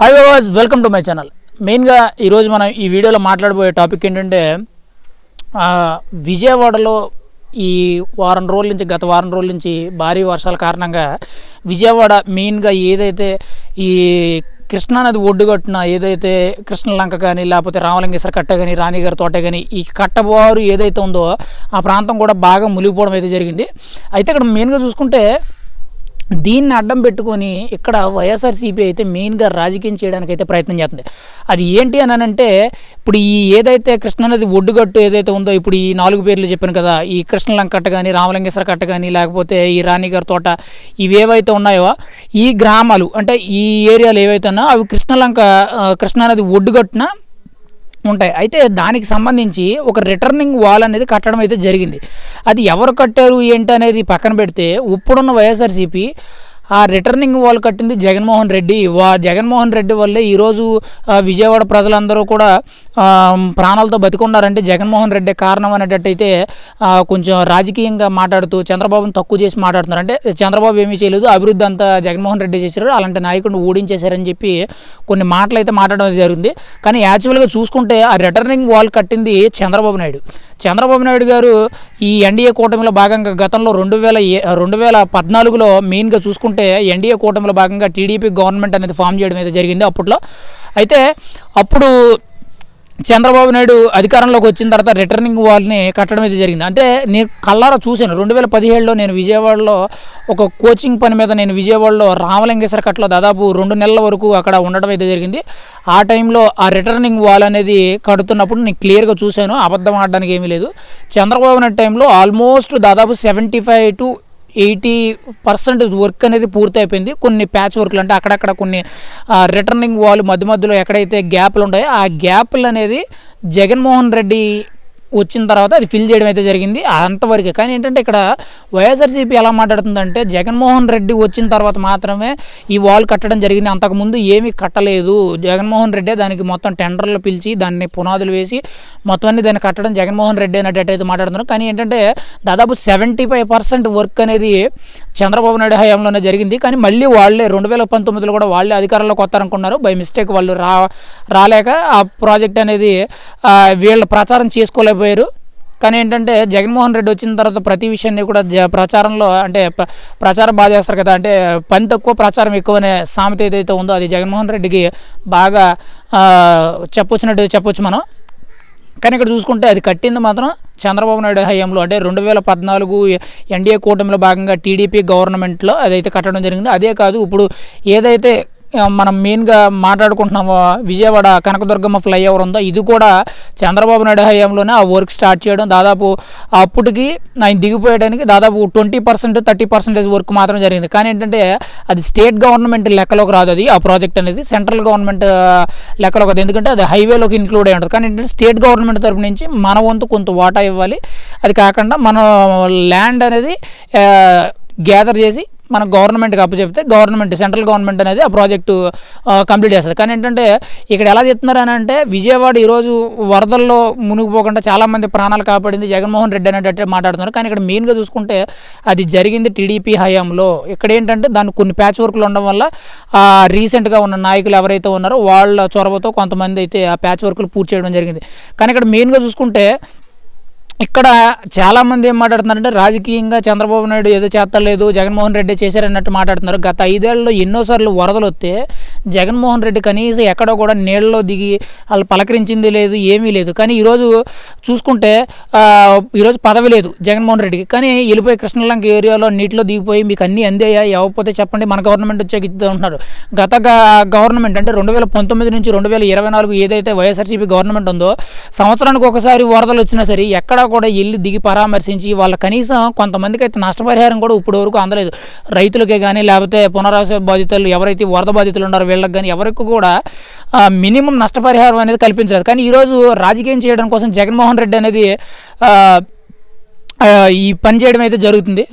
Hi viewers, welcome to my channel. మెయిన్గా ఈరోజు మనం ఈ వీడియోలో మాట్లాడబోయే టాపిక్ ఏంటంటే విజయవాడలో ఈ గత వారం రోజుల నుంచి భారీ వర్షాల కారణంగా విజయవాడ మెయిన్గా ఏదైతే ఈ కృష్ణానది ఒడ్డుగట్టున ఏదైతే కృష్ణలంక కానీ లేకపోతే రామలింగేశ్వర కట్ట కానీ రాణిగారి తోట కానీ ఈ కట్టబారు ఏదైతే ఉందో ఆ ప్రాంతం కూడా బాగా మునిగిపోవడం అయితే జరిగింది. అయితే ఇక్కడ మెయిన్గా చూసుకుంటే దీన్ని అడ్డం పెట్టుకొని ఇక్కడ వైఎస్ఆర్సీపీ అయితే మెయిన్గా రాజకీయం చేయడానికి అయితే ప్రయత్నం చేస్తుంది. అది ఏంటి అని అంటే ఇప్పుడు ఈ ఏదైతే కృష్ణానది ఒడ్డుగట్టు ఏదైతే ఉందో ఇప్పుడు ఈ 4 పేర్లు చెప్పాను కదా, ఈ కృష్ణలంక కట్ట కానీ రామలింగేశ్వర కట్ట కానీ లేకపోతే ఈ రాణిగారి తోట ఇవేవైతే ఉన్నాయో ఈ గ్రామాలు అంటే ఈ ఏరియాలు ఏవైతే ఉన్నాయో అవి కృష్ణానది ఒడ్డుగట్టున ఉంటాయి. అయితే దానికి సంబంధించి ఒక రిటర్నింగ్ వాల్ అనేది కట్టడం అయితే జరిగింది. అది ఎవరు కట్టారు ఏంటి అనేది పక్కన పెడితే ఇప్పుడున్న వైఎస్ఆర్సీపీ ఆ రిటర్నింగ్ వాల్ కట్టింది జగన్మోహన్ రెడ్డి. జగన్మోహన్ రెడ్డి వల్లే ఈరోజు విజయవాడ ప్రజలందరూ కూడా ప్రాణాలతో బతికున్నారంటే జగన్మోహన్ రెడ్డి కారణం అనేటట్టయితే కొంచెం రాజకీయంగా మాట్లాడుతూ చంద్రబాబును తక్కువ చేసి మాట్లాడుతున్నారు. అంటే చంద్రబాబు ఏమీ చేయలేదు, అభివృద్ధి అంతా జగన్మోహన్ రెడ్డి చేశారు, అలాంటి నాయకుడిని ఓడించేశారని చెప్పి కొన్ని మాటలు అయితే మాట్లాడడం జరిగింది. కానీ యాక్చువల్గా చూసుకుంటే ఆ రిటర్నింగ్ వాల్ కట్టింది చంద్రబాబు నాయుడు గారు. ఈ ఎన్డీఏ కూటమిలో భాగంగా గతంలో 2014లో మెయిన్గా చూసుకుంటే ఎన్డీఏ కూటమిలో భాగంగా టీడీపీ గవర్నమెంట్ అనేది ఫామ్ చేయడం అయితే జరిగింది అప్పట్లో. అయితే అప్పుడు చంద్రబాబు నాయుడు అధికారంలోకి వచ్చిన తర్వాత రిటర్నింగ్ వాల్ని కట్టడం అయితే జరిగింది. అంటే నేను కళ్ళారా చూశాను. 2017లో నేను విజయవాడలో ఒక కోచింగ్ పని మీద నేను విజయవాడలో రామలింగేశ్వర కట్టలో దాదాపు 2 నెలల వరకు అక్కడ ఉండడం అయితే జరిగింది. ఆ టైంలో ఆ రిటర్నింగ్ వాల్ అనేది కడుతున్నప్పుడు నేను క్లియర్గా చూశాను, అబద్ధం ఆడడానికి ఏమీ లేదు. చంద్రబాబు నాయుడు టైంలో ఆల్మోస్ట్ దాదాపు 75 to 80% వర్క్ అనేది పూర్తి అయిపోయింది. కొన్ని ప్యాచ్ వర్క్లు అంటే అక్కడక్కడ కొన్ని రిటర్నింగ్ వాల్ మధ్యలో ఎక్కడైతే గ్యాప్లు ఉంటాయో ఆ గ్యాప్లు అనేది జగన్మోహన్ రెడ్డి వచ్చిన తర్వాత అది ఫిల్ చేయడం అయితే జరిగింది, అంతవరకే. కానీ ఏంటంటే ఇక్కడ వైఎస్ఆర్సీపీ ఎలా మాట్లాడుతుందంటే జగన్మోహన్ రెడ్డి వచ్చిన తర్వాత మాత్రమే ఈ వాల్ కట్టడం జరిగింది, అంతకుముందు ఏమీ కట్టలేదు. జగన్మోహన్ రెడ్డి దానికి మొత్తం టెండర్లు పిలిచి దాన్ని పునాదులు వేసి మొత్తం అన్ని దాన్ని కట్టడం జగన్మోహన్ రెడ్డి అనేటట్టయితే మాట్లాడుతున్నారు. కానీ ఏంటంటే దాదాపు 75% వర్క్ అనేది చంద్రబాబు నాయుడు హయాంలోనే జరిగింది. కానీ మళ్ళీ వాళ్ళే 2019లో కూడా వాళ్ళే అధికారంలోకి వస్తారనుకున్నారు. బై మిస్టేక్ వాళ్ళు రాలేక ఆ ప్రాజెక్ట్ అనేది వీళ్ళ ప్రచారం చేసుకోలేకపోయారు. కానీ ఏంటంటే జగన్మోహన్ రెడ్డి వచ్చిన తర్వాత ప్రతి విషయాన్ని కూడా ప్రచారంలో అంటే ప్రచారం బాగా చేస్తారు కదా, అంటే పని తక్కువ ప్రచారం ఎక్కువ అనే సామెత ఏదైతే ఉందో అది జగన్మోహన్ రెడ్డికి బాగా చెప్పొచ్చు మనం. కానీ ఇక్కడ చూసుకుంటే అది కట్టింది మాత్రం చంద్రబాబు నాయుడు హయాంలో, అంటే 2014 ఎన్డీఏ కూటమిలో భాగంగా టీడీపీ గవర్నమెంట్లో అదైతే కట్టడం జరిగింది. అదే కాదు, ఇప్పుడు ఏదైతే మనం మెయిన్గా మాట్లాడుకుంటున్నామో విజయవాడ కనకదుర్గమ్మ ఫ్లైఓవర్ ఉందో ఇది కూడా చంద్రబాబు నాయుడు హయాంలోనే ఆ వర్క్ స్టార్ట్ చేయడం. దాదాపు అప్పటికి ఆయన దిగిపోయడానికి దాదాపు 20% 30% వర్క్ మాత్రం జరిగింది. కానీ ఏంటంటే అది స్టేట్ గవర్నమెంట్ లెక్కలోకి రాదు, అది ఆ ప్రాజెక్ట్ అనేది సెంట్రల్ గవర్నమెంట్ లెక్కలోకి రాదు, ఎందుకంటే అది హైవేలోకి ఇంక్లూడ్ అయి ఉంటుంది. కానీ ఏంటంటే స్టేట్ గవర్నమెంట్ తరపు నుంచి మన వంతు కొంత వాటా ఇవ్వాలి. అది కాకుండా మన ల్యాండ్ అనేది గ్యాదర్ చేసి మన గవర్నమెంట్కి అప్పచెప్తే సెంట్రల్ గవర్నమెంట్ అనేది ఆ ప్రాజెక్టు కంప్లీట్ చేస్తుంది. కానీ ఏంటంటే ఇక్కడ ఎలా చెప్తున్నారు అని అంటే విజయవాడ ఈరోజు వరదల్లో మునిగిపోకుండా చాలామంది ప్రాణాలు కాపాడింది జగన్మోహన్ రెడ్డి అనేటట్టు మాట్లాడుతున్నారు. కానీ ఇక్కడ మెయిన్గా చూసుకుంటే అది జరిగింది టీడీపీ హయాంలో. ఇక్కడ ఏంటంటే దానికి కొన్ని ప్యాచ్ వర్క్లు ఉండడం వల్ల రీసెంట్గా ఉన్న నాయకులు ఎవరైతే ఉన్నారో వాళ్ళ చొరవతో కొంతమంది అయితే ఆ ప్యాచ్ వర్క్లు పూర్తి చేయడం జరిగింది. కానీ ఇక్కడ మెయిన్గా చూసుకుంటే ఇక్కడ చాలామంది ఏం మాట్లాడుతున్నారంటే రాజకీయంగా చంద్రబాబు నాయుడు ఏదో చేస్తలేదు, జగన్మోహన్ రెడ్డి చేశారన్నట్టు మాట్లాడుతున్నారు. గత 5 ఏళ్లలో ఎన్నోసార్లు వరదలు వస్తే జగన్మోహన్ రెడ్డి కనీసం ఎక్కడో కూడా నీళ్ళలో దిగి వాళ్ళు పలకరించింది లేదు, ఏమీ లేదు. కానీ ఈరోజు చూసుకుంటే ఈరోజు పదవి లేదు జగన్మోహన్ రెడ్డికి, కానీ వెళ్ళిపోయి కృష్ణలంక ఏరియాలో నీటిలో దిగిపోయి మీకు అన్నీ అందేయా ఇవ్వకపోతే చెప్పండి మన గవర్నమెంట్ వచ్చాక ఇద్దాం ఉంటున్నారు. గత గవర్నమెంట్ అంటే 2019 నుంచి 2024 ఏదైతే వైఎస్ఆర్సీపీ గవర్నమెంట్ ఉందో సంవత్సరానికి ఒకసారి వరదలు వచ్చినా సరే ఎక్కడ కూడా వెళ్ళి దిగి పరామర్శించి వాళ్ళ కనీసం కొంతమందికి అయితే నష్టపరిహారం కూడా ఇప్పటి వరకు అందలేదు. రైతులకే కానీ లేకపోతే పునరావాస బాధితులు ఎవరైతే వరద బాధితులు ఉన్నారో వీళ్ళకి కానీ ఎవరికి కూడా మినిమం నష్టపరిహారం అనేది కల్పించలేదు. కానీ ఈరోజు రాజకీయం చేయడం కోసం జగన్మోహన్ రెడ్డి అనేది ఈ పని చేయడం అయితే జరుగుతుంది.